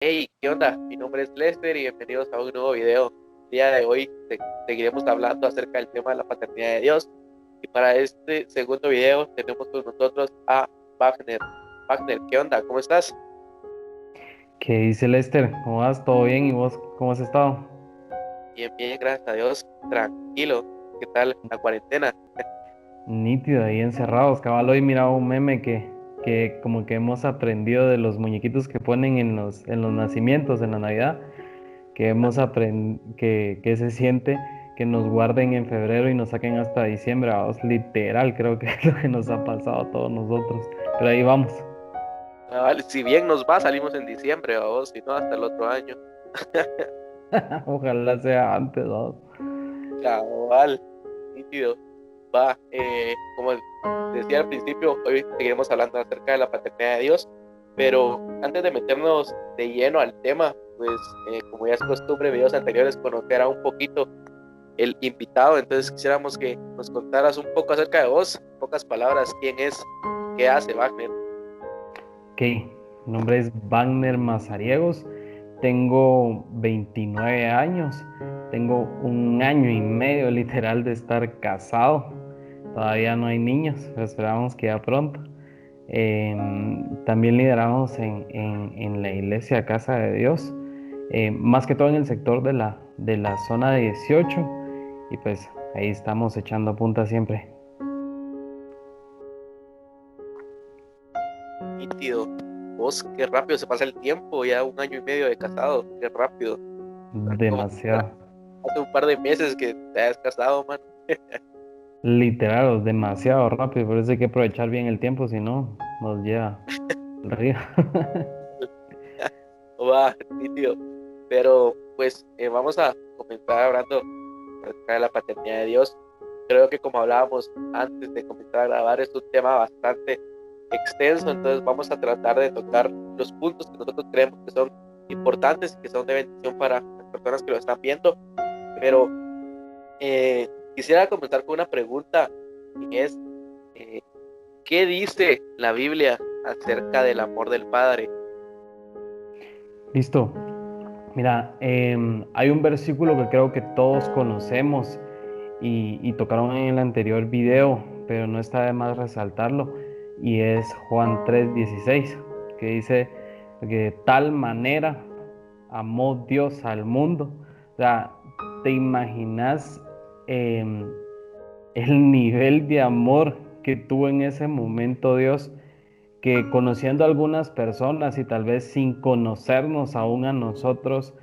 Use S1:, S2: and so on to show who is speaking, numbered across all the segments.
S1: Hey, ¿qué onda? Mi nombre es Lester y bienvenidos a un nuevo video. El día de hoy seguiremos hablando acerca del tema de la paternidad de Dios. Y para este segundo video tenemos con nosotros a Wagner. Wagner, ¿qué onda? ¿Cómo estás?
S2: ¿Qué dice Lester? ¿Cómo vas? ¿Todo bien? ¿Y vos cómo has estado?
S1: Bien, bien, gracias a Dios. Tranquilo. ¿Qué tal la cuarentena?
S2: Nítido, ahí encerrados. Cabal, hoy miraba un meme que como que hemos aprendido de los muñequitos que ponen en los nacimientos, en la Navidad, que hemos aprendido que se siente que nos guarden en febrero y nos saquen hasta diciembre. Vamos, literal, creo que es lo que nos ha pasado a todos nosotros. Pero ahí vamos.
S1: Vale, si bien nos va, salimos en diciembre, o si no, hasta el otro año.
S2: Ojalá sea antes, ¿no?
S1: Cabal, nítido. Va, como decía al principio, hoy seguiremos hablando acerca de la paternidad de Dios, pero antes de meternos de lleno al tema, pues como ya es costumbre, videos anteriores, conocer a un poquito el invitado, entonces quisiéramos que nos contaras un poco acerca de vos, en pocas palabras, quién es, qué hace Wagner.
S2: Ok, mi nombre es Wagner Mazariegos, tengo 29 años, tengo un año y medio literal de estar casado, todavía no hay niños, pero esperamos que ya pronto. También lideramos en la iglesia Casa de Dios, más que todo en el sector de la zona 18 y pues ahí estamos echando punta siempre.
S1: Nítido, vos, qué rápido se pasa el tiempo, ya un año y medio de casado, qué rápido, como si fuera
S2: Demasiado.
S1: hace un par de meses que te has casado, man.
S2: Literal, demasiado rápido, por eso hay que aprovechar bien el tiempo, si no, nos lleva al río.
S1: Va, nítido. Pero pues vamos a comenzar hablando acerca de la paternidad de Dios. Creo que como hablábamos antes de comenzar a grabar, es un tema bastante extenso, entonces vamos a tratar de tocar los puntos que nosotros creemos que son importantes y que son de bendición para las personas que lo están viendo. Pero quisiera comenzar con una pregunta y es, eh, ¿qué dice la Biblia acerca del amor del Padre?
S2: Listo. Mira, hay un versículo que creo que todos conocemos y tocaron en el anterior video, pero no está de más resaltarlo, y es Juan 3:16, que dice que de tal manera amó Dios al mundo. O sea, ¿te imaginas em, el nivel de amor que tuvo en ese momento Dios, que conociendo a algunas personas y tal vez sin conocernos aún a nosotros,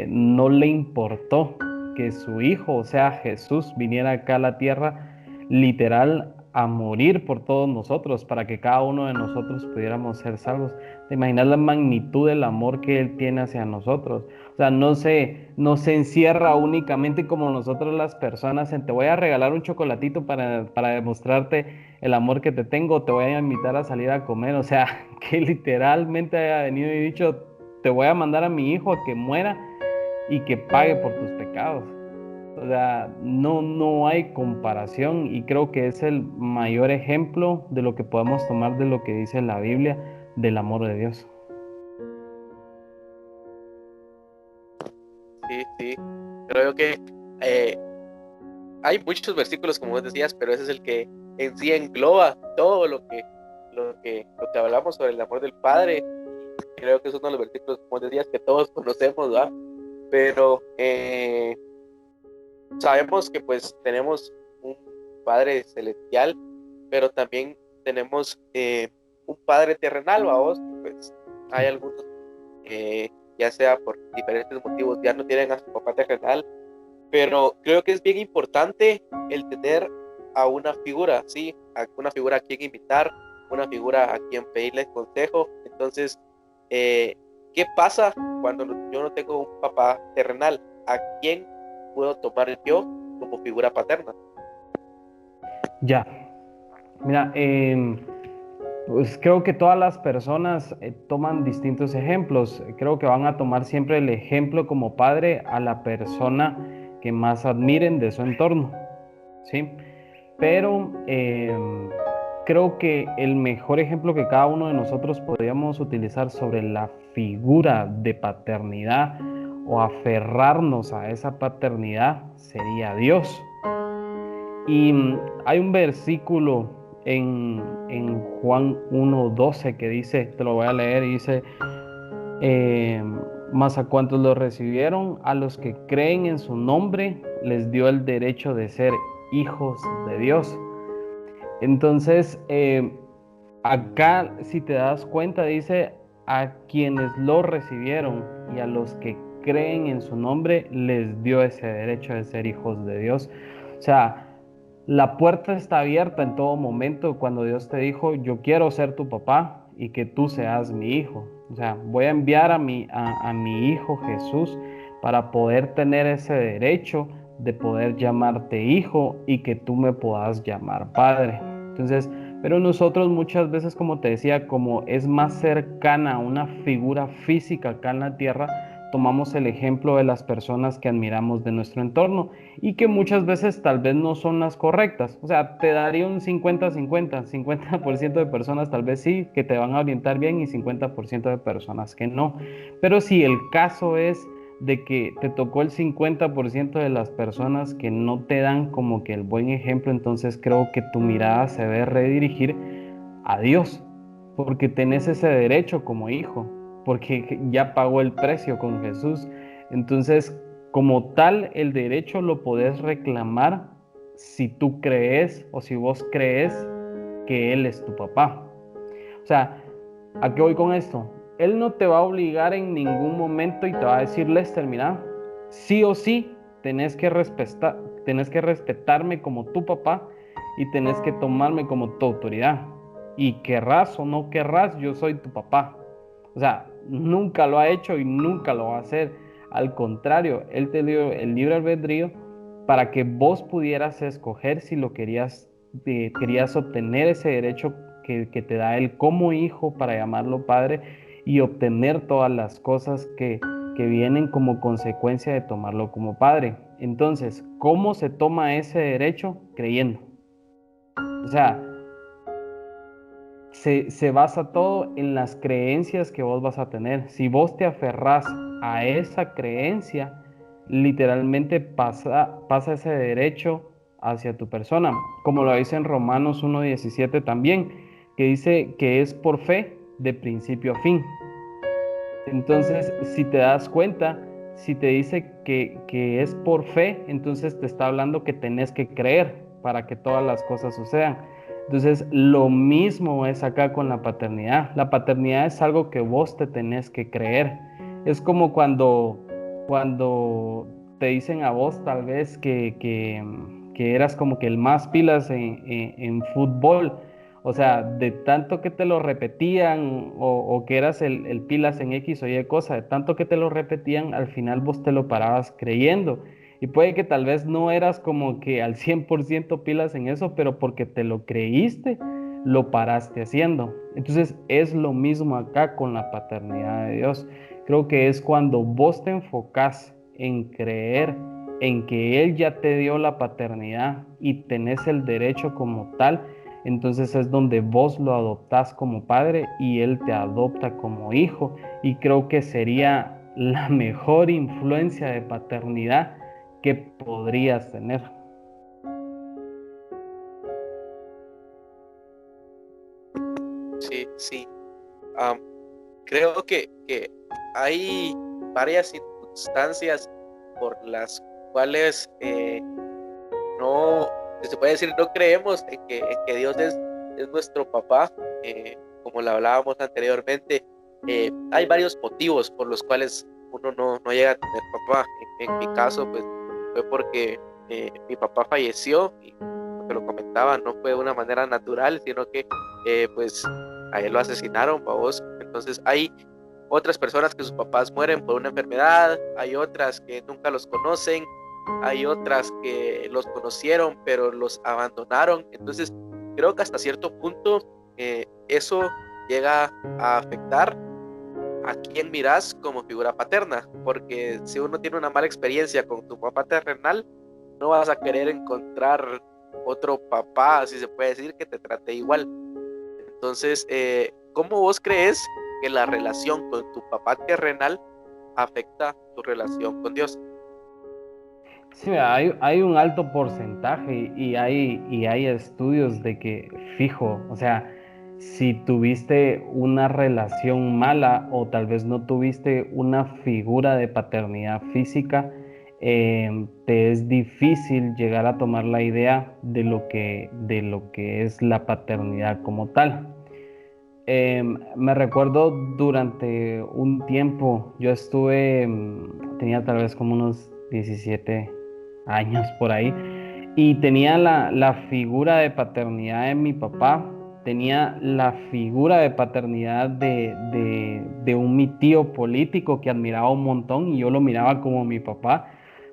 S2: no le importó que su hijo, o sea, Jesús, viniera acá a la tierra literal a morir por todos nosotros, para que cada uno de nosotros pudiéramos ser salvos? ¿Te imaginas la magnitud del amor que Él tiene hacia nosotros? O sea, no se encierra únicamente como nosotros las personas en te voy a regalar un chocolatito para demostrarte el amor que te tengo, te voy a invitar a salir a comer. O sea, que literalmente haya venido y dicho, te voy a mandar a mi hijo a que muera y que pague por tus pecados. O sea, no hay comparación y creo que es el mayor ejemplo de lo que podemos tomar de lo que dice la Biblia del amor de Dios.
S1: Sí, sí, creo que eh, hay muchos versículos, como vos decías, pero ese es el que en sí engloba todo lo que hablamos sobre el amor del Padre. Creo que es uno de los versículos, como vos decías, que todos conocemos, ¿va? Pero sabemos que pues tenemos un Padre celestial, pero también tenemos un Padre terrenal, ¿va vos? Que, pues hay
S2: Sí.
S1: algunos, eh, ya sea por diferentes motivos, ya no tienen a su papá terrenal, pero creo que es bien importante el tener a una figura, ¿sí? A una figura a quien invitar, una figura a quien pedirle consejo. Entonces, eh, ¿qué pasa cuando yo no tengo un papá terrenal? ¿A quién puedo tomar yo como figura paterna?
S2: Ya, mira, pues creo que todas las personas toman distintos ejemplos. Creo que van a tomar siempre el ejemplo como padre a la persona que más admiren de su entorno, ¿sí? Pero creo que el mejor ejemplo que cada uno de nosotros podríamos utilizar sobre la figura de paternidad o aferrarnos a esa paternidad sería Dios. Y hay un versículo en Juan 1:12 que dice, te lo voy a leer, y dice, eh, mas a cuantos lo recibieron, a los que creen en su nombre, les dio el derecho de ser hijos de Dios. Entonces, acá, si te das cuenta, dice, a quienes lo recibieron y a los que creen en su nombre, les dio ese derecho de ser hijos de Dios. O sea, la puerta está abierta en todo momento cuando Dios te dijo, yo quiero ser tu papá y que tú seas mi hijo. O sea, voy a enviar a mi hijo Jesús para poder tener ese derecho de poder llamarte hijo y que tú me puedas llamar padre. Entonces, pero nosotros muchas veces, como te decía, como es más cercana a una figura física acá en la tierra, tomamos el ejemplo de las personas que admiramos de nuestro entorno y que muchas veces tal vez no son las correctas. O sea, te daría un 50-50, 50% de personas tal vez sí, que te van a orientar bien y 50% de personas que no. Pero si el caso es de que te tocó el 50% de las personas que no te dan como que el buen ejemplo, entonces creo que tu mirada se debe redirigir a Dios, porque tenés ese derecho como hijo, porque ya pagó el precio con Jesús. Entonces, como tal, el derecho lo podés reclamar si tú crees o si vos crees que Él es tu papá. O sea, ¿a qué voy con esto? Él no te va a obligar en ningún momento y te va a decir, Lester, mira, sí o sí tenés que respetarme como tu papá y tenés que tomarme como tu autoridad. Y querrás o no querrás, yo soy tu papá. O sea, nunca lo ha hecho y nunca lo va a hacer. Al contrario, Él te dio el libre albedrío para que vos pudieras escoger si lo querías obtener ese derecho que te da Él como hijo para llamarlo padre y obtener todas las cosas que vienen como consecuencia de tomarlo como padre. Entonces, ¿cómo se toma ese derecho? Creyendo. O sea, se basa todo en las creencias que vos vas a tener. Si vos te aferrás a esa creencia, literalmente pasa ese derecho hacia tu persona, como lo dice en Romanos 1:17 también, que dice que es por fe de principio a fin. Entonces, si te das cuenta, si te dice que es por fe, entonces te está hablando que tenés que creer para que todas las cosas sucedan. Entonces, lo mismo es acá con la paternidad. La paternidad es algo que vos te tenés que creer. Es como cuando te dicen a vos tal vez que eras como que el más pilas en fútbol. O sea, de tanto que te lo repetían o que eras el pilas en X o Y cosa, de tanto que te lo repetían, al final vos te lo parabas creyendo. Y puede que tal vez no eras como que al 100% pilas en eso, pero porque te lo creíste, lo paraste haciendo. Entonces es lo mismo acá con la paternidad de Dios. Creo que es cuando vos te enfocás en creer en que Él ya te dio la paternidad y tenés el derecho como tal, entonces es donde vos lo adoptás como padre y Él te adopta como hijo. Y creo que sería la mejor influencia de paternidad que podrías tener.
S1: Sí, sí. Am, Creo que hay varias circunstancias por las cuales no, se puede decir, no creemos en que Dios es nuestro papá, como lo hablábamos anteriormente. Hay varios motivos por los cuales uno no llega a tener papá. En mi caso, pues fue porque mi papá falleció y lo que lo comentaba, no fue de una manera natural, sino que pues a él lo asesinaron, vos. Entonces hay otras personas que sus papás mueren por una enfermedad, hay otras que nunca los conocen, hay otras que los conocieron pero los abandonaron. Entonces creo que hasta cierto punto eso llega a afectar a quién miras como figura paterna, porque si uno tiene una mala experiencia con tu papá terrenal, no vas a querer encontrar otro papá, si se puede decir, que te trate igual. Entonces, ¿cómo vos crees que la relación con tu papá terrenal afecta tu relación con Dios?
S2: Sí, mira, hay un alto porcentaje y hay estudios de que, fijo, o sea, si tuviste una relación mala o tal vez no tuviste una figura de paternidad física, te es difícil llegar a tomar la idea de lo que es la paternidad como tal. Me recuerdo durante un tiempo, yo estuve, tenía tal vez como unos 17 años por ahí, y tenía la figura de paternidad de mi papá, tenía la figura de paternidad de mi tío político que admiraba un montón y yo lo miraba como mi papá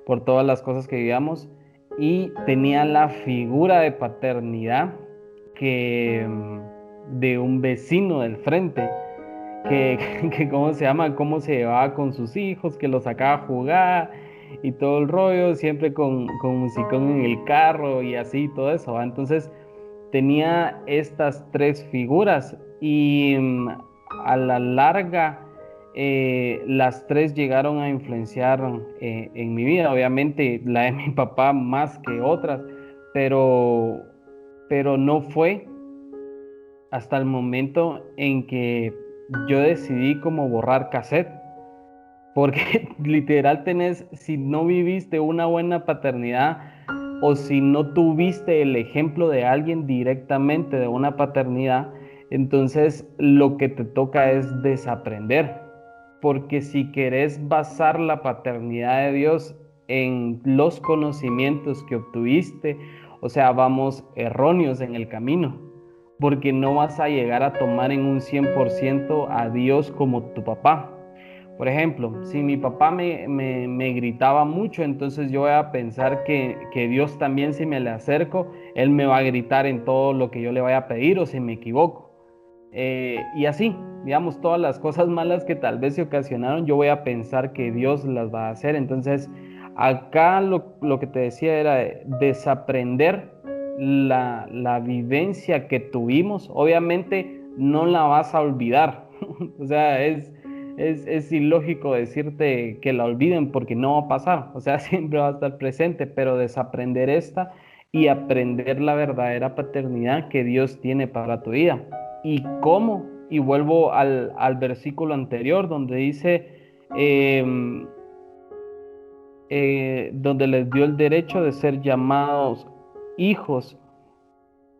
S2: por todas las cosas que vivíamos, y tenía la figura de paternidad que de un vecino del frente, que cómo se llama, cómo se llevaba con sus hijos, que los sacaba a jugar y todo el rollo, siempre con musicón en el carro y así, todo eso, ¿va? Entonces tenía estas tres figuras y a la larga las tres llegaron a influenciar en mi vida. Obviamente la de mi papá más que otras, pero, pero no fue hasta el momento en que yo decidí como borrar cassette, porque literal tenés, si no viviste una buena paternidad o si no tuviste el ejemplo de alguien directamente de una paternidad, entonces lo que te toca es desaprender, porque si querés basar la paternidad de Dios en los conocimientos que obtuviste, o sea, vamos erróneos en el camino, porque no vas a llegar a tomar en un 100% a Dios como tu papá. Por ejemplo, si mi papá me gritaba mucho, entonces yo voy a pensar que Dios también, si me le acerco, Él me va a gritar en todo lo que yo le vaya a pedir o si me equivoco. Y así, digamos, todas las cosas malas que tal vez se ocasionaron, yo voy a pensar que Dios las va a hacer. Entonces, acá lo que te decía era desaprender la vivencia que tuvimos. Obviamente no la vas a olvidar. O sea, es ilógico decirte que la olviden porque no va a pasar. O sea, siempre va a estar presente, pero desaprender esta y aprender la verdadera paternidad que Dios tiene para tu vida. ¿Y cómo? Y vuelvo al versículo anterior donde dice, eh, donde les dio el derecho de ser llamados hijos.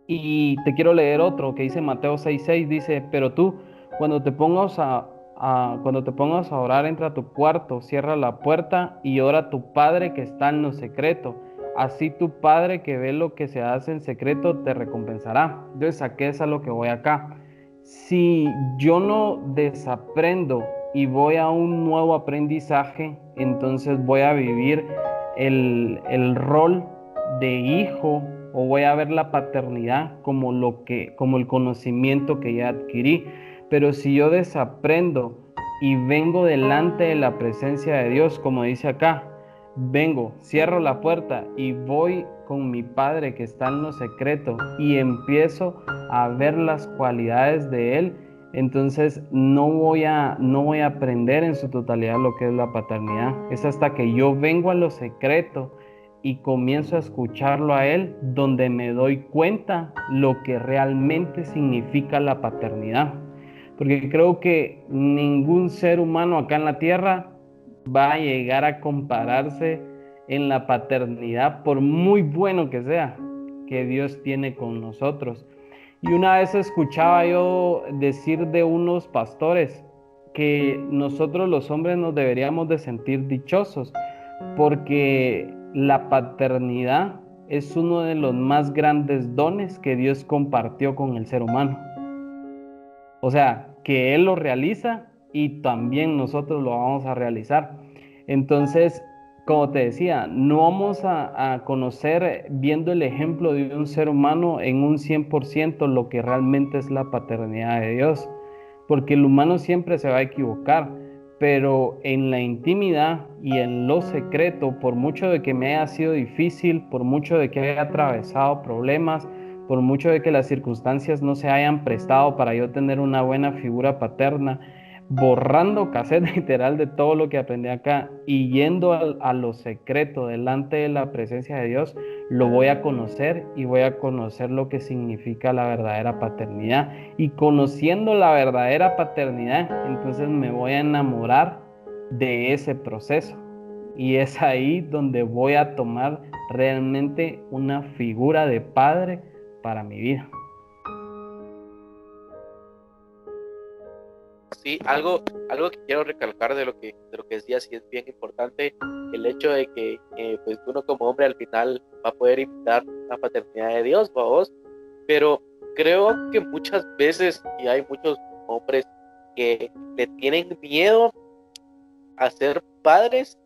S2: Y te quiero leer otro que dice Mateo 6:6, dice, pero tú, cuando te pongas cuando te pongas a orar, entra a tu cuarto, cierra la puerta y ora a tu Padre que está en lo secreto. Así tu Padre que ve lo que se hace en secreto te recompensará. Entonces, ¿a qué es a lo que voy acá? Si yo no desaprendo y voy a un nuevo aprendizaje, entonces voy a vivir el rol de hijo o voy a ver la paternidad como el conocimiento que ya adquirí. Pero si yo desaprendo y vengo delante de la presencia de Dios, como dice acá, vengo, cierro la puerta y voy con mi Padre que está en lo secreto y empiezo a ver las cualidades de Él, entonces no voy a aprender en su totalidad lo que es la paternidad. Es hasta que yo vengo a lo secreto y comienzo a escucharlo a Él, donde me doy cuenta lo que realmente significa la paternidad. Porque creo que ningún ser humano acá en la tierra va a llegar a compararse en la paternidad, por muy bueno que sea, que Dios tiene con nosotros. Y una vez escuchaba yo decir de unos pastores que nosotros los hombres nos deberíamos de sentir dichosos porque la paternidad es uno de los más grandes dones que Dios compartió con el ser humano. O sea, que Él lo realiza y también nosotros lo vamos a realizar. Entonces, como te decía, no vamos a conocer viendo el ejemplo de un ser humano en un 100% lo que realmente es la paternidad de Dios, porque el humano siempre se va a equivocar, pero en la intimidad y en lo secreto, por mucho de que me haya sido difícil, por mucho de que haya atravesado problemas, por mucho de que las circunstancias no se hayan prestado para yo tener una buena figura paterna, borrando cassette literal de todo lo que aprendí acá y yendo a lo secreto delante de la presencia de Dios, lo voy a conocer y voy a conocer lo que significa la verdadera paternidad. Y conociendo la verdadera paternidad, entonces me voy a enamorar de ese proceso. Y es ahí donde voy a tomar realmente una figura de padre para mi vida.
S1: Sí, algo que quiero recalcar de lo que decías, y es bien importante, el hecho de que pues uno como hombre al final va a poder imitar la paternidad de Dios, vos, pero creo que muchas veces, y hay muchos hombres que le tienen miedo a ser padres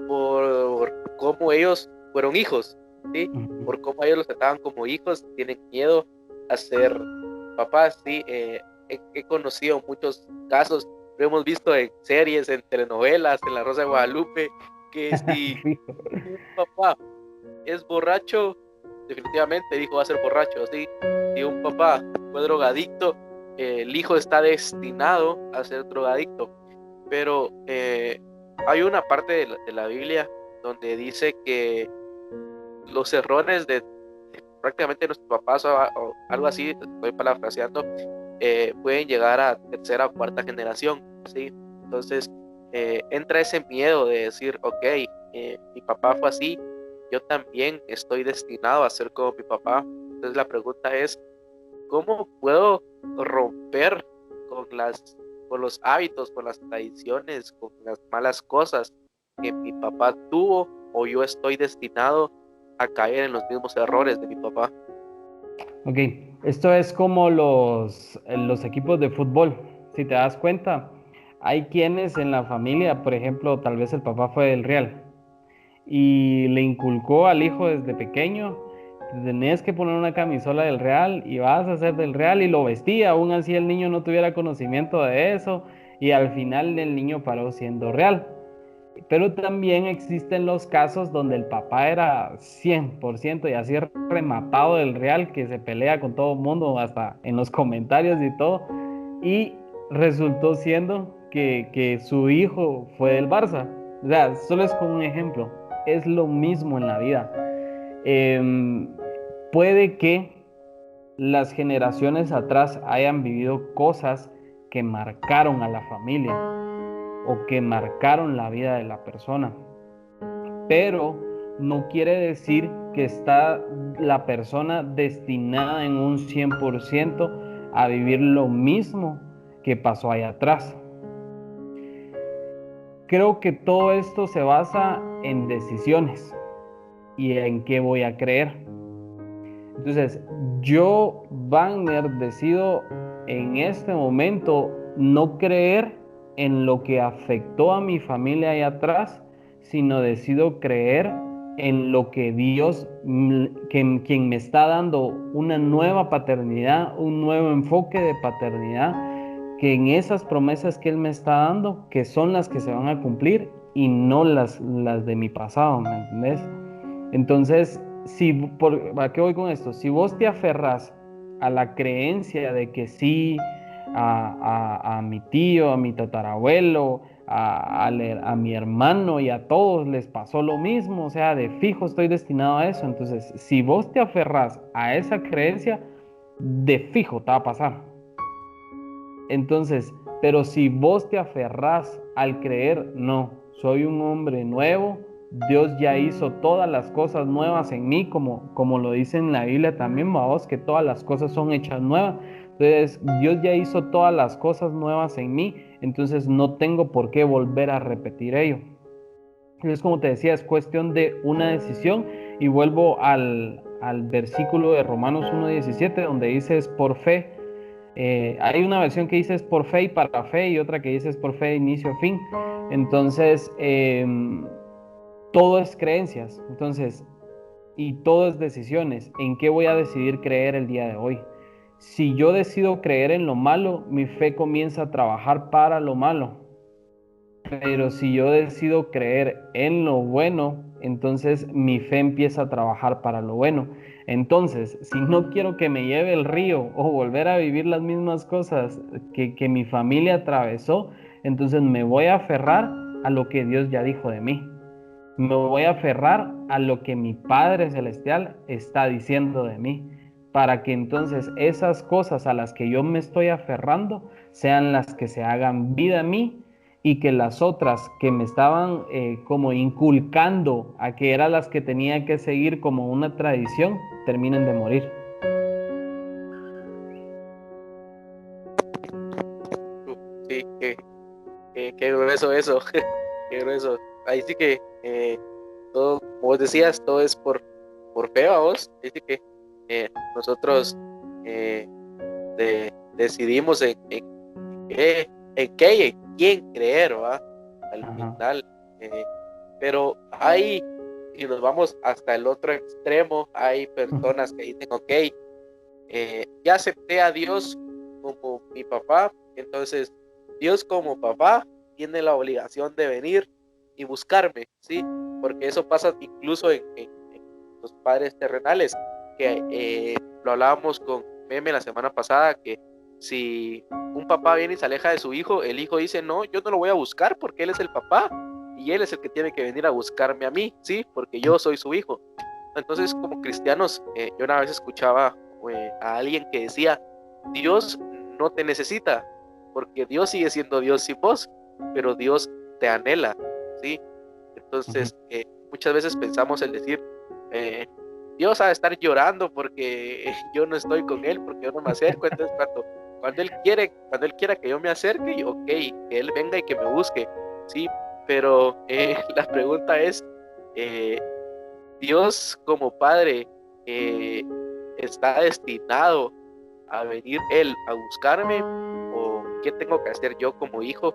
S1: por cómo ellos fueron hijos, ¿sí? Por cómo ellos los trataban como hijos, tienen miedo a ser papás, ¿sí? He conocido muchos casos, lo hemos visto en series, en telenovelas, en La Rosa de Guadalupe, que si un papá es borracho, definitivamente el hijo va a ser borracho, ¿sí? Si un papá fue drogadicto, el hijo está destinado a ser drogadicto. Pero hay una parte de la Biblia donde dice que los errores de prácticamente nuestros papás o algo así, estoy parafraseando, pueden llegar a tercera o cuarta generación, ¿sí? Entonces entra ese miedo de decir, ok, mi papá fue así, yo también estoy destinado a ser como mi papá. Entonces la pregunta es, ¿cómo puedo romper con con los hábitos, con las tradiciones, con las malas cosas que mi papá tuvo, o yo estoy destinado a caer en los mismos errores de mi papá?
S2: Ok, esto es como los equipos de fútbol. Si te das cuenta, hay quienes en la familia, por ejemplo, tal vez el papá fue del Real y le inculcó al hijo desde pequeño, te tenías que poner una camisola del Real y vas a ser del Real y lo vestía, aún así el niño no tuviera conocimiento de eso y al final el niño paró siendo Real. Pero también existen los casos donde el papá era 100% y así rematado del Real, que se pelea con todo el mundo, hasta en los comentarios y todo, y resultó siendo que su hijo fue del Barça. O sea, solo es como un ejemplo, es lo mismo en la vida. Eh, Puede que las generaciones atrás hayan vivido cosas que marcaron a la familia o que marcaron la vida de la persona, pero no quiere decir que está la persona destinada en un 100% a vivir lo mismo que pasó allá atrás. Creo que todo esto se basa en decisiones y en qué voy a creer. Entonces, yo, Wagner, decido en este momento no creer en lo que afectó a mi familia allá atrás, sino decido creer en lo que Dios, quien me está dando una nueva paternidad, un nuevo enfoque de paternidad, que en esas promesas que Él me está dando, que son las que se van a cumplir y no las de mi pasado, ¿me entendés? Entonces, ¿a qué voy con esto? Si vos te aferras a la creencia de que sí, a mi tío, a mi tatarabuelo, a mi hermano y a todos les pasó lo mismo, o sea, de fijo estoy destinado a eso. Entonces, si vos te aferras a esa creencia, de fijo te va a pasar. Entonces, pero si vos te aferrás al creer, no, soy un hombre nuevo, Dios ya hizo todas las cosas nuevas en mí, como lo dice en la Biblia también, vos, que todas las cosas son hechas nuevas. Entonces, Dios ya hizo todas las cosas nuevas en mí, entonces no tengo por qué volver a repetir ello. Entonces, como te decía, es cuestión de una decisión y vuelvo al versículo de Romanos 1:17, donde dice es por fe. Hay una versión que dice es por fe y para fe y otra que dice es por fe de inicio a fin. Entonces, todo es creencias. Entonces, y todo es decisiones. ¿En qué voy a decidir creer el día de hoy? Si yo decido creer en lo malo, mi fe comienza a trabajar para lo malo. Pero si yo decido creer en lo bueno, entonces mi fe empieza a trabajar para lo bueno. Entonces, si no quiero que me lleve el río o volver a vivir las mismas cosas que mi familia atravesó, entonces me voy a aferrar a lo que Dios ya dijo de mí. Me voy a aferrar a lo que mi Padre Celestial está diciendo de mí, para que entonces esas cosas a las que yo me estoy aferrando sean las que se hagan vida en mí, y que las otras que me estaban como inculcando a que eran las que tenía que seguir como una tradición, terminen de morir.
S1: Sí, qué grueso eso, qué grueso. Ahí sí que todo, como vos decías, todo es por fe, a vos. Dice que nosotros eh, decidimos en qué y en quién creer, ¿va? Al
S2: Ajá.
S1: final. Pero hay, y nos vamos hasta el otro extremo, hay personas que dicen, ok, ya acepté a Dios como mi papá, entonces Dios como papá tiene la obligación de venir y buscarme, ¿sí? Porque eso pasa incluso en los padres terrenales, que lo hablábamos con Meme la semana pasada, que si un papá viene y se aleja de su hijo, el hijo dice, no, yo no lo voy a buscar porque él es el papá y él es el que tiene que venir a buscarme a mí, ¿sí? Porque yo soy su hijo. Entonces, como cristianos, yo una vez escuchaba a alguien que decía, Dios no te necesita, porque Dios sigue siendo Dios sin vos, pero Dios te anhela, ¿sí?
S2: Ujú.
S1: Entonces, muchas veces pensamos el decir, eh, Dios ha de estar llorando porque yo no estoy con Él, porque yo no me acerco. Entonces, cuando Él quiera que yo me acerque, ok, que Él venga y que me busque, ¿sí? Pero la pregunta es, eh, Dios como Padre eh, está destinado a venir Él a buscarme, o qué tengo que hacer yo como hijo,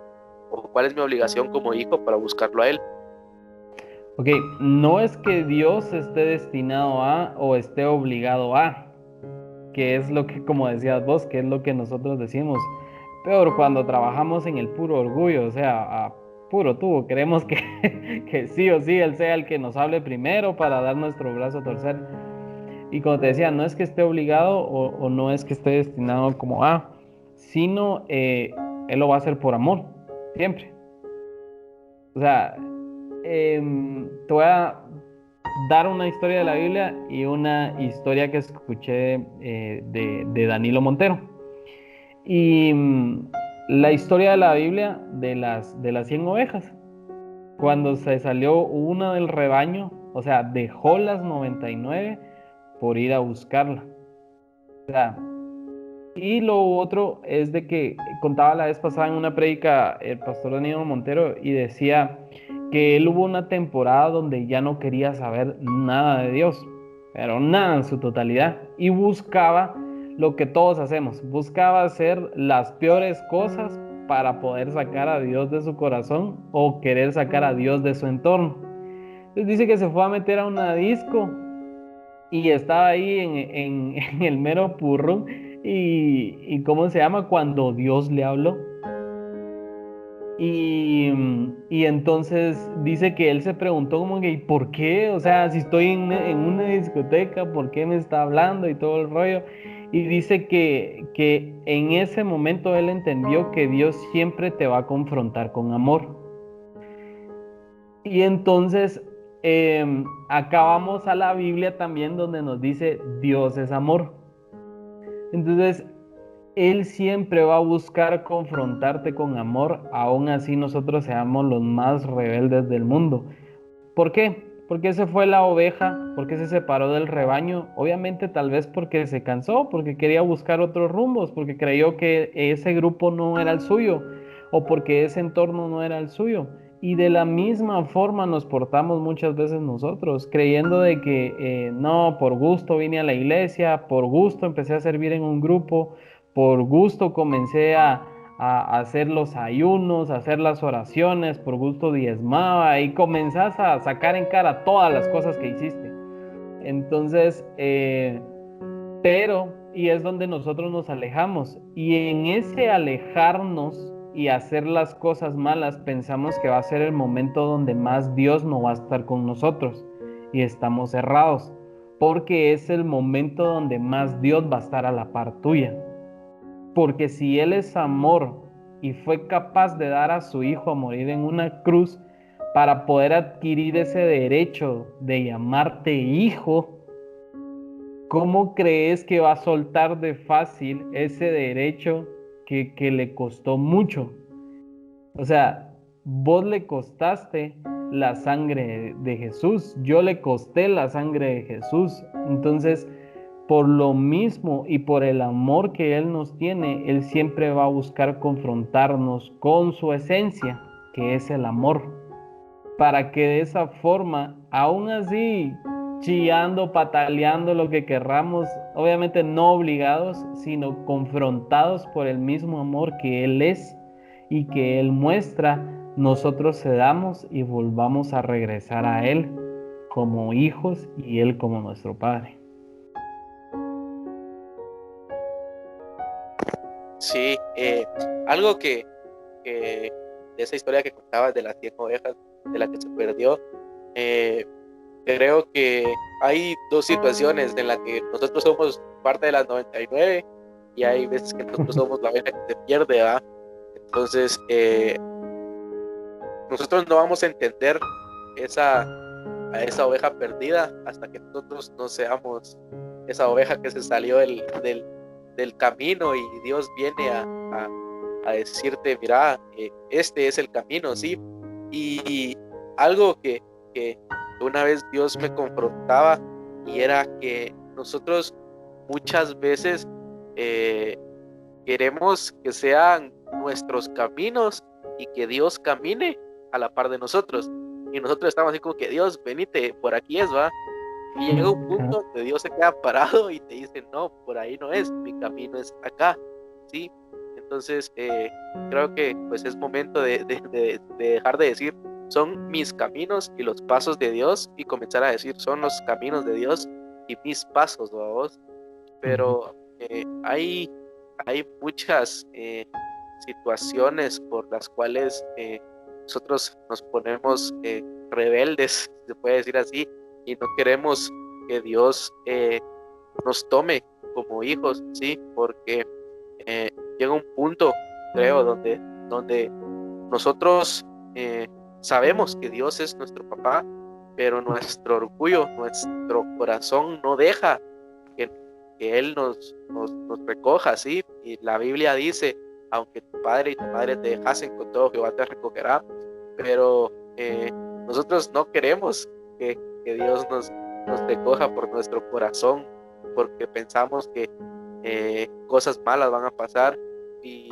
S1: o cuál es mi obligación como hijo para buscarlo a Él.
S2: Ok, no es que Dios esté destinado a o esté obligado a, que es lo que, como decías vos, que es lo que nosotros decimos. Peor cuando trabajamos en el puro orgullo, o sea, a puro tubo, queremos que, que sí o sí Él sea el que nos hable primero para dar nuestro brazo a torcer. Y como te decía, no es que esté obligado o no es que esté destinado como a, sino Él lo va a hacer por amor, siempre. O sea, te voy a dar una historia de la Biblia y una historia que escuché de Danilo Montero. Y la historia de la Biblia de las 100 ovejas. Cuando se salió una del rebaño, o sea, dejó las 99 por ir a buscarla. O sea, y lo otro es de que contaba la vez pasada en una prédica el pastor Danilo Montero y decía que él hubo una temporada donde ya no quería saber nada de Dios, pero nada en su totalidad, y buscaba lo que todos hacemos, buscaba hacer las peores cosas para poder sacar a Dios de su corazón o querer sacar a Dios de su entorno. Entonces dice que se fue a meter a una disco y estaba ahí en el mero purrún y ¿cómo se llama? Cuando Dios le habló. Y entonces dice que él se preguntó como que, ¿y por qué? O sea, si estoy en una discoteca, ¿por qué me está hablando y todo el rollo? Y dice que en ese momento él entendió que Dios siempre te va a confrontar con amor. Y entonces acabamos a la Biblia también donde nos dice Dios es amor. Entonces, Él siempre va a buscar confrontarte con amor, aun así nosotros seamos los más rebeldes del mundo. ¿Por qué? Porque esa fue la oveja, porque se separó del rebaño. Obviamente tal vez porque se cansó, porque quería buscar otros rumbos, porque creyó que ese grupo no era el suyo o porque ese entorno no era el suyo. Y de la misma forma nos portamos muchas veces nosotros, creyendo de que no, por gusto vine a la iglesia, por gusto empecé a servir en un grupo, por gusto comencé a hacer los ayunos, a hacer las oraciones, por gusto diezmaba y comenzás a sacar en cara todas las cosas que hiciste. Entonces, y es donde nosotros nos alejamos. Y en ese alejarnos y hacer las cosas malas, pensamos que va a ser el momento donde más Dios no va a estar con nosotros y estamos cerrados. porque es el momento donde más Dios va a estar a la par tuya. Porque si Él es amor y fue capaz de dar a su hijo a morir en una cruz para poder adquirir ese derecho de llamarte hijo, ¿cómo crees que va a soltar de fácil ese derecho que le costó mucho? O sea, vos le costaste la sangre de Jesús, yo le costé la sangre de Jesús. Entonces, por lo mismo y por el amor que Él nos tiene, Él siempre va a buscar confrontarnos con su esencia, que es el amor, para que de esa forma, aún así, chillando, pataleando, lo que querramos, obviamente no obligados, sino confrontados por el mismo amor que Él es y que Él muestra, nosotros cedamos y volvamos a regresar a Él como hijos y Él como nuestro Padre.
S1: Sí, algo que de esa historia que contabas de las 100 ovejas, de la que se perdió, eh, creo que hay dos situaciones en las que nosotros somos parte de las 99 y hay veces que nosotros somos la oveja que se pierde, ¿verdad? Entonces, nosotros no vamos a entender a esa oveja perdida hasta que nosotros no seamos esa oveja que se salió del camino y Dios viene a decirte, mira, este es el camino, ¿sí? Y algo que una vez Dios me confrontaba y era que nosotros muchas veces queremos que sean nuestros caminos y que Dios camine a la par de nosotros. Y nosotros estamos así como que Dios, venite, por aquí es, va. Y llega un punto donde Dios se queda parado y te dice, no, por ahí no es, mi camino es acá, ¿sí? Entonces, creo que pues es momento de dejar de decir, son mis caminos y los pasos de Dios, y comenzar a decir, son los caminos de Dios y mis pasos, vamos. Pero hay muchas situaciones por las cuales nosotros nos ponemos rebeldes, se puede decir así, y no queremos que Dios nos tome como hijos, ¿sí? Porque llega un punto, creo, donde nosotros sabemos que Dios es nuestro papá, pero nuestro orgullo, nuestro corazón no deja que, que Él nos recoja, ¿sí? Y la Biblia dice, aunque tu padre y tu madre te dejasen, con todo Jehová te recogerá, pero nosotros no queremos que Dios nos recoja por nuestro corazón, porque pensamos que cosas malas van a pasar. Y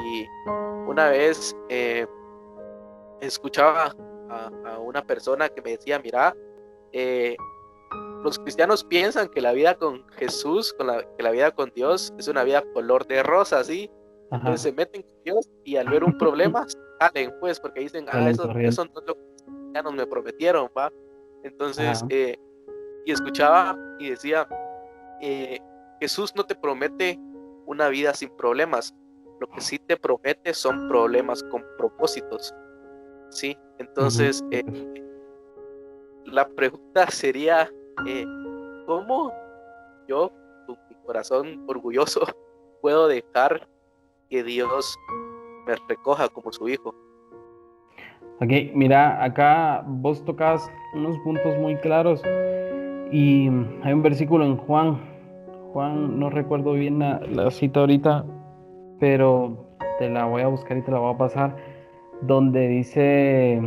S1: una vez escuchaba a una persona que me decía, mira, los cristianos piensan que la vida con Jesús, que la vida con Dios es una vida color de rosa, ¿sí? Entonces se meten con Dios y al ver un problema salen, pues, porque dicen,
S2: Salen
S1: eso
S2: corriendo.
S1: no es lo que los cristianos me prometieron, ¿va? Entonces,
S2: Ajá.
S1: y escuchaba y decía, Jesús no te promete una vida sin problemas, lo que sí te promete son problemas con propósitos, ¿sí? Entonces, la pregunta sería, ¿cómo yo, con mi corazón orgulloso, puedo dejar que Dios me recoja como su hijo?
S2: Ok, mira, acá vos tocas unos puntos muy claros y hay un versículo en Juan, no recuerdo bien la cita ahorita, pero te la voy a buscar y te la voy a pasar, donde dice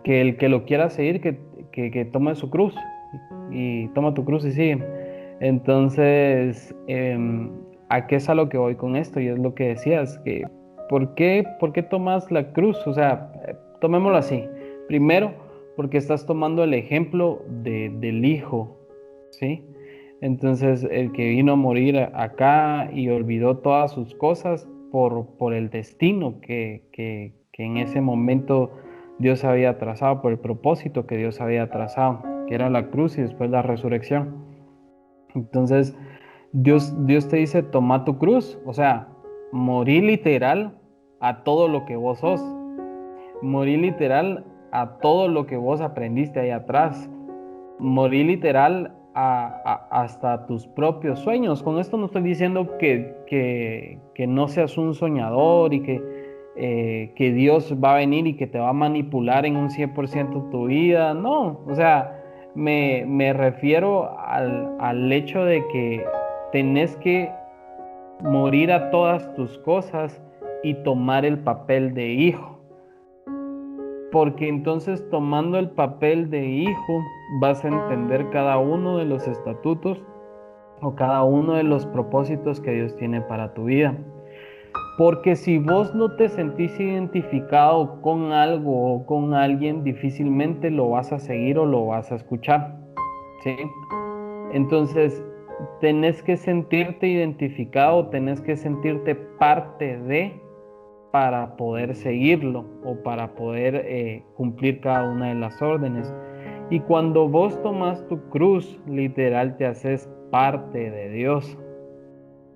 S2: que el que lo quiera seguir, que tome su cruz y toma tu cruz y sigue. Entonces, ¿a qué es a lo que voy con esto? Y es lo que decías, que por qué tomas la cruz? O sea, tomémoslo así. Primero, porque estás tomando el ejemplo del Hijo, ¿sí? Entonces, el que vino a morir acá y olvidó todas sus cosas por el destino que en ese momento Dios había trazado, por el propósito que Dios había trazado, que era la cruz y después la resurrección. Entonces, Dios te dice, toma tu cruz, o sea, morí literal a todo lo que vos sos, morí literal a todo lo que vos aprendiste ahí atrás, morí literal hasta tus propios sueños. Con esto no estoy diciendo que no seas un soñador y que Dios va a venir y que te va a manipular en un 100% tu vida. No, o sea, me refiero al hecho de que tenés que morir a todas tus cosas y tomar el papel de hijo. Porque entonces tomando el papel de hijo vas a entender cada uno de los estatutos o cada uno de los propósitos que Dios tiene para tu vida. Porque si vos no te sentís identificado con algo o con alguien, difícilmente lo vas a seguir o lo vas a escuchar, ¿sí? Entonces, tenés que sentirte identificado, tenés que sentirte parte de para poder seguirlo o para poder cumplir cada una de las órdenes. Y cuando vos tomas tu cruz, literal te haces parte de Dios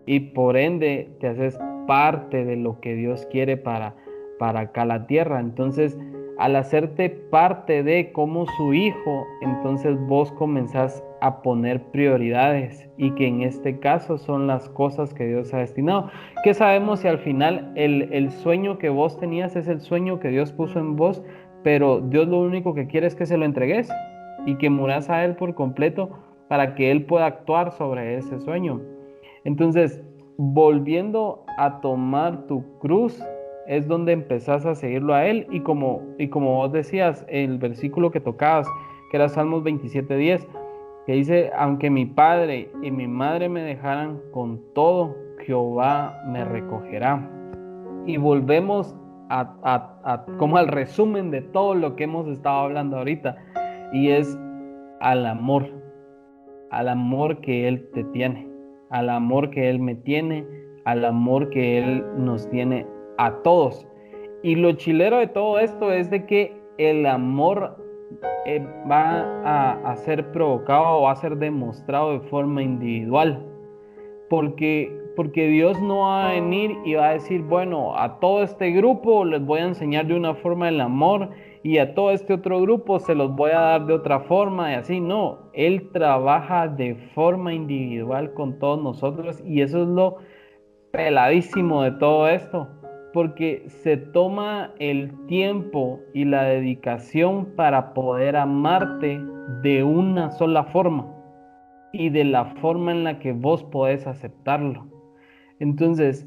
S2: y por ende te haces parte de lo que Dios quiere para acá la tierra. Entonces, al hacerte parte de como su hijo, entonces vos comenzás a poner prioridades y que en este caso son las cosas que Dios ha destinado. ¿Qué sabemos si al final el sueño que vos tenías es el sueño que Dios puso en vos, pero Dios lo único que quiere es que se lo entregues y que muras a Él por completo para que Él pueda actuar sobre ese sueño? Entonces, volviendo a tomar tu cruz, es donde empezás a seguirlo a Él. Y como vos decías, el versículo que tocabas, que era Salmos 27:10, que dice, aunque mi padre y mi madre me dejaran, con todo Jehová me recogerá. Y volvemos como al resumen de todo lo que hemos estado hablando ahorita, y es al amor que Él te tiene, al amor que Él me tiene, al amor que Él nos tiene a todos. Y lo chilero de todo esto es de que el amor va a ser provocado o va a ser demostrado de forma individual. Porque Dios no va a venir y va a decir, bueno, a todo este grupo les voy a enseñar de una forma el amor y a todo este otro grupo se los voy a dar de otra forma y así. No, Él trabaja de forma individual con todos nosotros y eso es lo peladísimo de todo esto, porque se toma el tiempo y la dedicación para poder amarte de una sola forma y de la forma en la que vos podés aceptarlo. Entonces,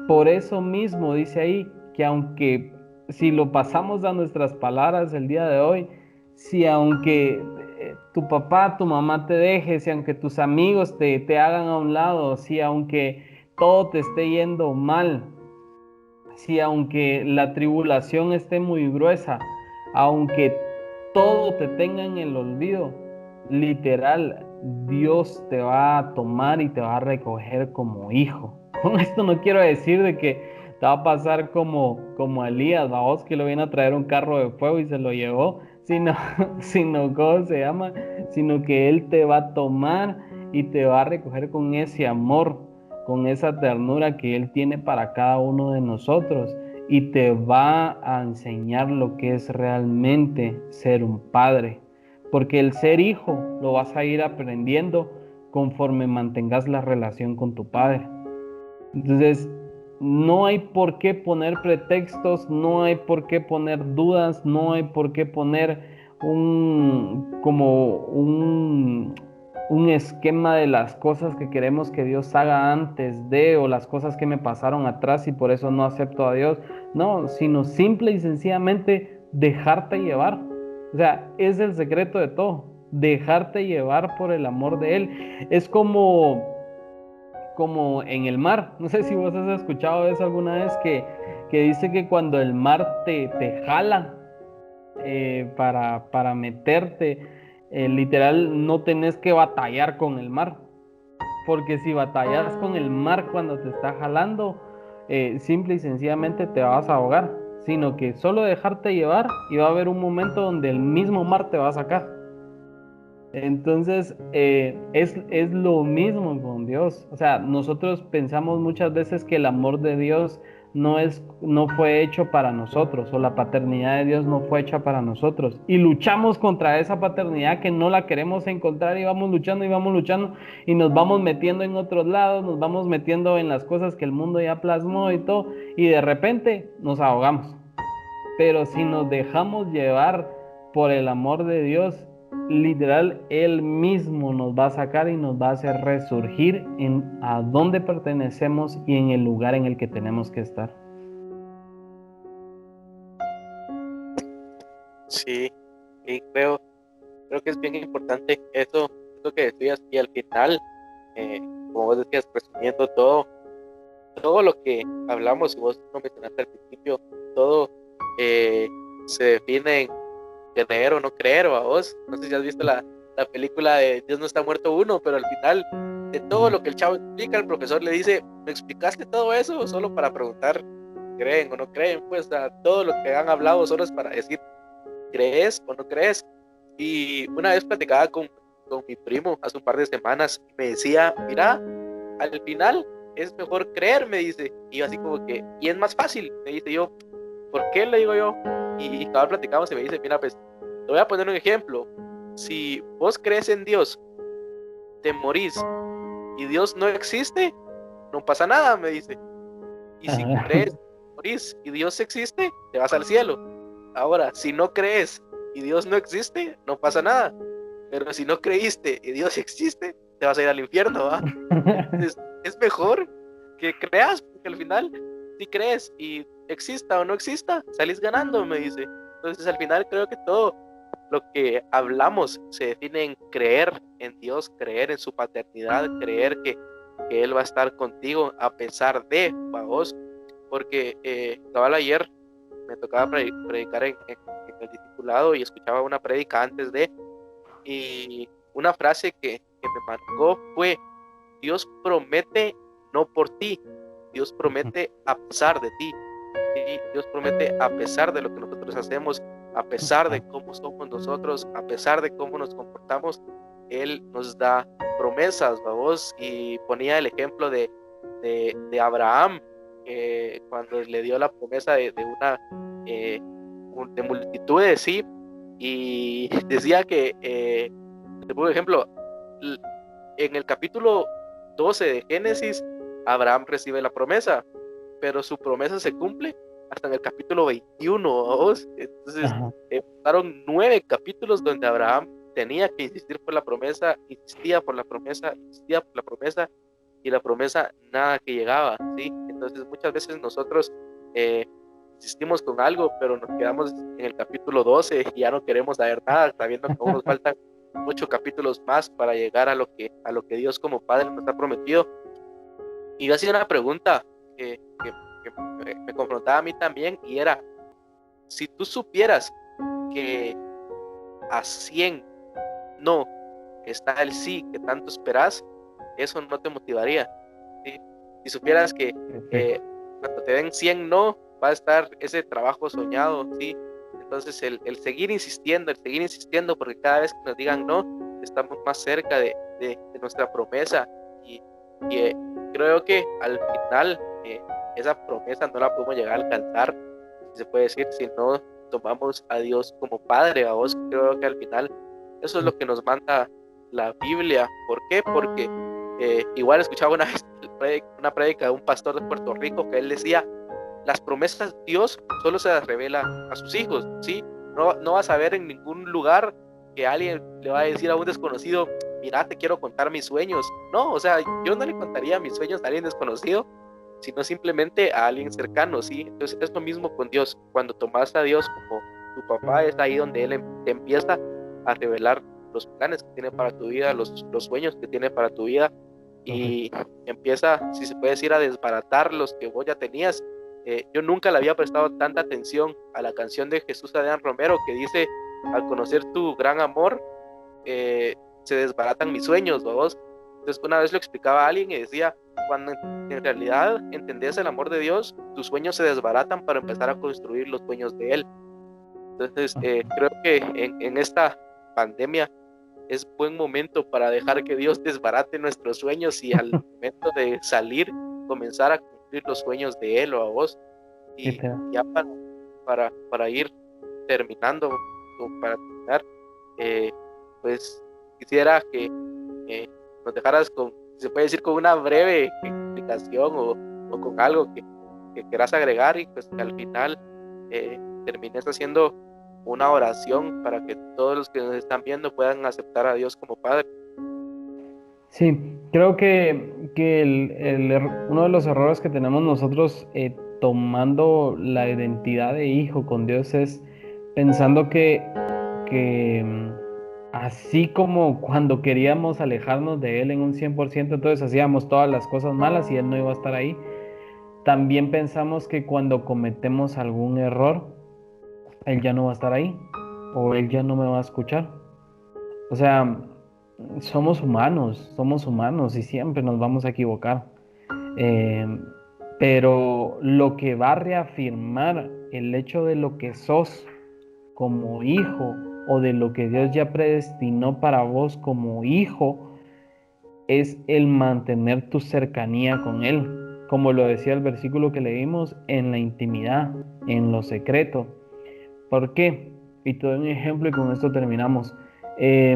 S2: por eso mismo dice ahí que aunque si lo pasamos a nuestras palabras el día de hoy, si aunque tu papá, tu mamá te deje, si aunque tus amigos te hagan a un lado, si aunque todo te esté yendo mal, si aunque la tribulación esté muy gruesa, aunque todo te tenga en el olvido, literal, Dios te va a tomar y te va a recoger como hijo. Con esto no quiero decir de que te va a pasar como a Elías, vamos, que lo viene a traer un carro de fuego y se lo llevó, sino, ¿cómo se llama? Sino que Él te va a tomar y te va a recoger con ese amor, con esa ternura que Él tiene para cada uno de nosotros y te va a enseñar lo que es realmente ser un padre. Porque el ser hijo lo vas a ir aprendiendo conforme mantengas la relación con tu padre. Entonces, no hay por qué poner pretextos, no hay por qué poner dudas, no hay por qué poner un esquema de las cosas que queremos que Dios haga antes de, o las cosas que me pasaron atrás y por eso no acepto a Dios. No, sino simple y sencillamente dejarte llevar. O sea, es el secreto de todo, dejarte llevar por el amor de Él. Es como en el mar. No sé si vos has escuchado eso alguna vez, que dice que cuando el mar te jala para meterte, literal no tenés que batallar con el mar. Porque si batallas con el mar cuando te está jalando, simple y sencillamente te vas a ahogar. Sino que solo dejarte llevar y va a haber un momento donde el mismo mar te va a sacar. Entonces, es lo mismo con Dios. O sea, nosotros pensamos muchas veces que el amor de Dios no fue hecho para nosotros, o la paternidad de Dios no fue hecha para nosotros. Y luchamos contra esa paternidad que no la queremos encontrar y vamos luchando y nos vamos metiendo en otros lados, nos vamos metiendo en las cosas que el mundo ya plasmó y todo, y de repente nos ahogamos. Pero si nos dejamos llevar por el amor de Dios, literal, Él mismo nos va a sacar y nos va a hacer resurgir en a dónde pertenecemos y en el lugar en el que tenemos que estar.
S1: Sí, y creo que es bien importante eso que decías, y al final, como vos decías, resumiendo todo lo que hablamos, y vos lo mencionaste al principio, todo eh, se define en creer o no creer, o a vos. No sé si has visto la película de Dios no está muerto uno, pero al final de todo lo que el chavo explica, el profesor le dice, ¿me explicaste todo eso? Solo para preguntar, ¿creen o no creen? Pues todo lo que han hablado solo es para decir, ¿crees o no crees? Y una vez platicaba con mi primo hace un par de semanas y me decía, mira, al final es mejor creer, me dice. Y yo así como que, y es más fácil, me dice yo, ¿por qué? Le digo yo. Y cada vez platicamos y me dice, mira, pues, te voy a poner un ejemplo. Si vos crees en Dios, te morís y Dios no existe, no pasa nada, me dice. Y si crees, morís y Dios existe, te vas al cielo. Ahora, si no crees y Dios no existe, no pasa nada. Pero si no creíste y Dios existe, te vas a ir al infierno, ¿va? Entonces, es mejor que creas, porque al final, si crees y exista o no exista, salís ganando, me dice. Entonces, al final, creo que todo lo que hablamos se define en creer en Dios, creer en su paternidad, creer que Él va a estar contigo a pesar de, vos, porque cabal ayer me tocaba predicar en el discipulado y escuchaba una prédica antes de, y una frase que me marcó fue, Dios promete no por ti, Dios promete a pesar de ti, ¿sí? Dios promete a pesar de lo que nosotros hacemos, a pesar de cómo somos nosotros, a pesar de cómo nos comportamos, Él nos da promesas, vamos, y ponía el ejemplo de Abraham, cuando le dio la promesa eh, de multitudes, ¿sí? Y decía que, por ejemplo, en el capítulo 12 de Génesis, Abraham recibe la promesa, pero su promesa se cumple hasta en el capítulo 21, ¿vos? Entonces, pasaron 9 capítulos donde Abraham tenía que insistir por la promesa, insistía por la promesa, insistía por la promesa, y la promesa nada que llegaba, ¿sí? Entonces, muchas veces nosotros insistimos con algo, pero nos quedamos en el capítulo 12 y ya no queremos saber nada, sabiendo que aún nos faltan 8 capítulos más para llegar a lo que Dios como Padre nos ha prometido. Y yo hacía una pregunta que me confrontaba a mí también, y era, si tú supieras que a 100 no está el sí que tanto esperas, eso no te motivaría, ¿sí? Si supieras que cuando te den 100 no, va a estar ese trabajo soñado, ¿sí? Entonces el seguir insistiendo, porque cada vez que nos digan no, estamos más cerca de nuestra promesa, y creo que al final esa promesa no la podemos llegar a alcanzar, si se puede decir, si no tomamos a Dios como Padre. A vos, creo que al final eso es lo que nos manda la Biblia. ¿Por qué? Porque igual escuchaba una vez una prédica de un pastor de Puerto Rico que él decía, las promesas de Dios solo se las revela a sus hijos, ¿sí? No vas a ver en ningún lugar que alguien le va a decir a un desconocido, mira, te quiero contar mis sueños. No, o sea, yo no le contaría mis sueños a alguien desconocido, sino simplemente a alguien cercano, ¿sí? Entonces es lo mismo con Dios. Cuando tomas a Dios como tu papá, es ahí donde Él te empieza a revelar los planes que tiene para tu vida, los sueños que tiene para tu vida, y empieza, si se puede decir, a desbaratar los que vos ya tenías. Yo nunca le había prestado tanta atención a la canción de Jesús Adrián Romero que dice, al conocer tu gran amor, se desbaratan mis sueños, ¿vos? Entonces una vez lo explicaba a alguien y decía, cuando en realidad entendés el amor de Dios, tus sueños se desbaratan para empezar a construir los sueños de Él. Entonces creo que en esta pandemia es buen momento para dejar que Dios desbarate nuestros sueños, y al momento de salir, comenzar a cumplir los sueños de Él o a vos. Y
S2: literal.
S1: ya para ir terminando, o para terminar, pues quisiera que nos dejaras con, si se puede decir, con una breve explicación o con algo que quieras agregar, y pues que al final termines haciendo una oración para que todos los que nos están viendo puedan aceptar a Dios como Padre.
S2: Sí, creo que uno de los errores que tenemos nosotros tomando la identidad de hijo con Dios es pensando que así como cuando queríamos alejarnos de Él en un 100%, entonces hacíamos todas las cosas malas y Él no iba a estar ahí. También pensamos que cuando cometemos algún error, Él ya no va a estar ahí o Él ya no me va a escuchar. O sea, somos humanos y siempre nos vamos a equivocar. Eh, pero lo que va a reafirmar el hecho de lo que sos como hijo o de lo que Dios ya predestinó para vos como hijo es el mantener tu cercanía con Él. Como lo decía el versículo que leímos, en la intimidad, en lo secreto. ¿Por qué? Y te doy un ejemplo y con esto terminamos. Eh,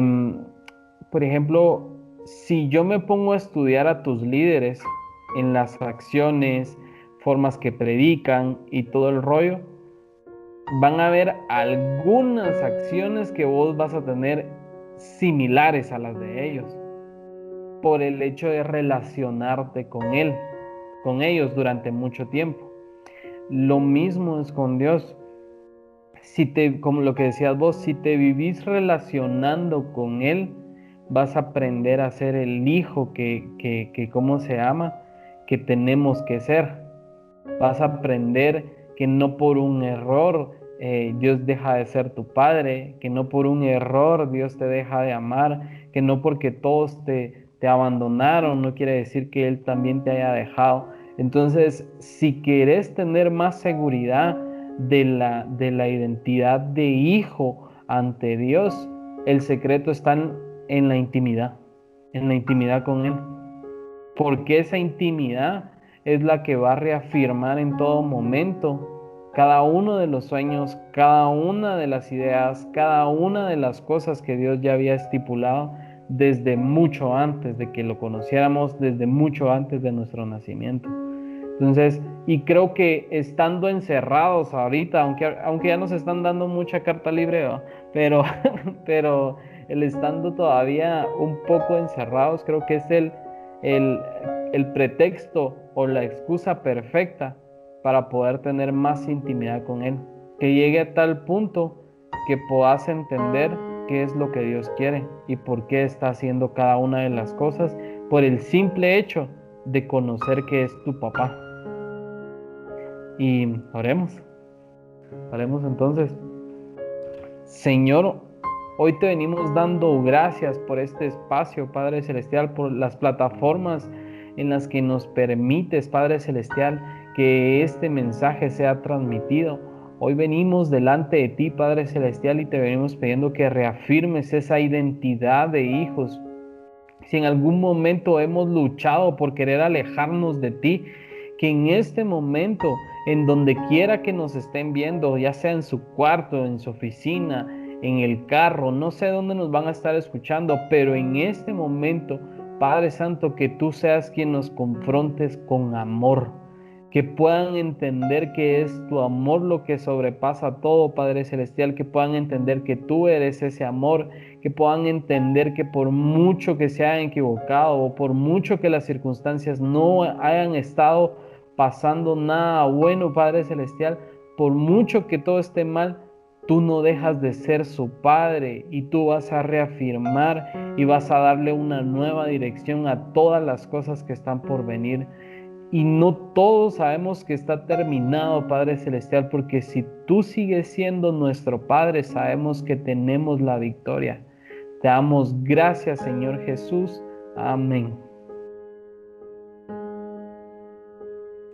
S2: por ejemplo, si yo me pongo a estudiar a tus líderes en las acciones, formas que predican y todo el rollo, van a haber algunas acciones que vos vas a tener similares a las de ellos, por el hecho de relacionarte con ellos durante mucho tiempo. Lo mismo es con Dios. Como lo que decías vos, si te vivís relacionando con Él, vas a aprender a ser el hijo que ¿cómo se llama? Que tenemos que ser. Vas a aprender que no por un error Dios deja de ser tu padre, que no por un error Dios te deja de amar, que no porque todos te abandonaron no quiere decir que Él también te haya dejado. Entonces, si querés tener más seguridad de la identidad de hijo ante Dios, el secreto está en la intimidad con Él. Porque esa intimidad es la que va a reafirmar en todo momento cada uno de los sueños, cada una de las ideas, cada una de las cosas que Dios ya había estipulado desde mucho antes de que lo conociéramos, desde mucho antes de nuestro nacimiento. Entonces, y creo que estando encerrados ahorita, aunque ya nos están dando mucha carta libre, ¿no? pero, pero el estando todavía un poco encerrados, creo que es el, el pretexto o la excusa perfecta para poder tener más intimidad con Él. Que llegue a tal punto que puedas entender qué es lo que Dios quiere y por qué está haciendo cada una de las cosas por el simple hecho de conocer que es tu papá. Y oremos entonces. Señor, hoy te venimos dando gracias por este espacio, Padre Celestial, por las plataformas en las que nos permites, Padre Celestial, que este mensaje sea transmitido. Hoy venimos delante de ti, Padre Celestial, y te venimos pidiendo que reafirmes esa identidad de hijos. Si en algún momento hemos luchado por querer alejarnos de ti, que en este momento, en donde quiera que nos estén viendo, ya sea en su cuarto, en su oficina, en el carro, no sé dónde nos van a estar escuchando, pero en este momento, Padre Santo, que tú seas quien nos confrontes con amor, que puedan entender que es tu amor lo que sobrepasa todo, Padre Celestial, que puedan entender que tú eres ese amor, que puedan entender que por mucho que se hayan equivocado o por mucho que las circunstancias no hayan estado pasando nada bueno, Padre Celestial, por mucho que todo esté mal, tú no dejas de ser su Padre y tú vas a reafirmar y vas a darle una nueva dirección a todas las cosas que están por venir. Y no todos sabemos que está terminado, Padre Celestial, porque si tú sigues siendo nuestro Padre, sabemos que tenemos la victoria. Te damos gracias, Señor Jesús. Amén.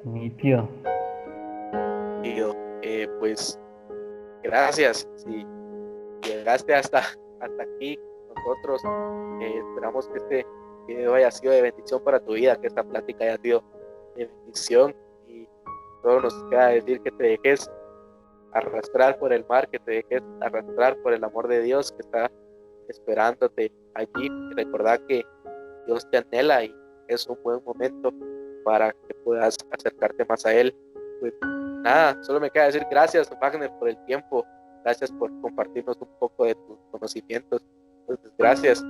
S2: Mi tío.
S1: Y yo, pues gracias. Si llegaste hasta aquí con nosotros, esperamos que este video haya sido de bendición para tu vida, que esta plática haya sido de bendición. Solo nos queda decir que te dejes arrastrar por el mar, que te dejes arrastrar por el amor de Dios que está esperándote allí. Y recordad que Dios te anhela y es un buen momento para que puedas acercarte más a Él. Pues nada, solo me queda decir gracias, Wagner, por el tiempo. Gracias por compartirnos un poco de tus conocimientos. Entonces, gracias.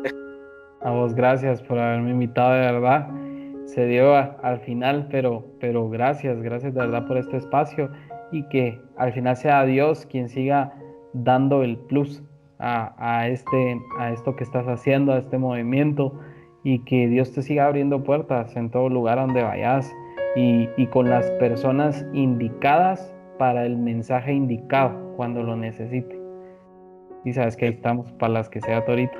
S2: A vos gracias por haberme invitado, de verdad. Se dio al final, pero gracias, gracias de verdad por este espacio y que al final sea Dios quien siga dando el plus a esto que estás haciendo, a este movimiento y que Dios te siga abriendo puertas en todo lugar donde vayas y con las personas indicadas para el mensaje indicado cuando lo necesite. Y sabes que ahí estamos para las que sea Torito.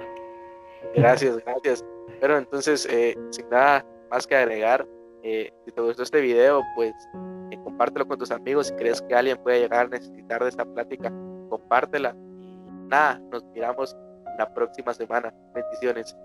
S1: Gracias, gracias. Pero entonces, sin nada más que agregar, si te gustó este video, pues compártelo con tus amigos. Si crees que alguien puede llegar a necesitar de esta plática, compártela. Y nada, nos miramos la próxima semana. Bendiciones.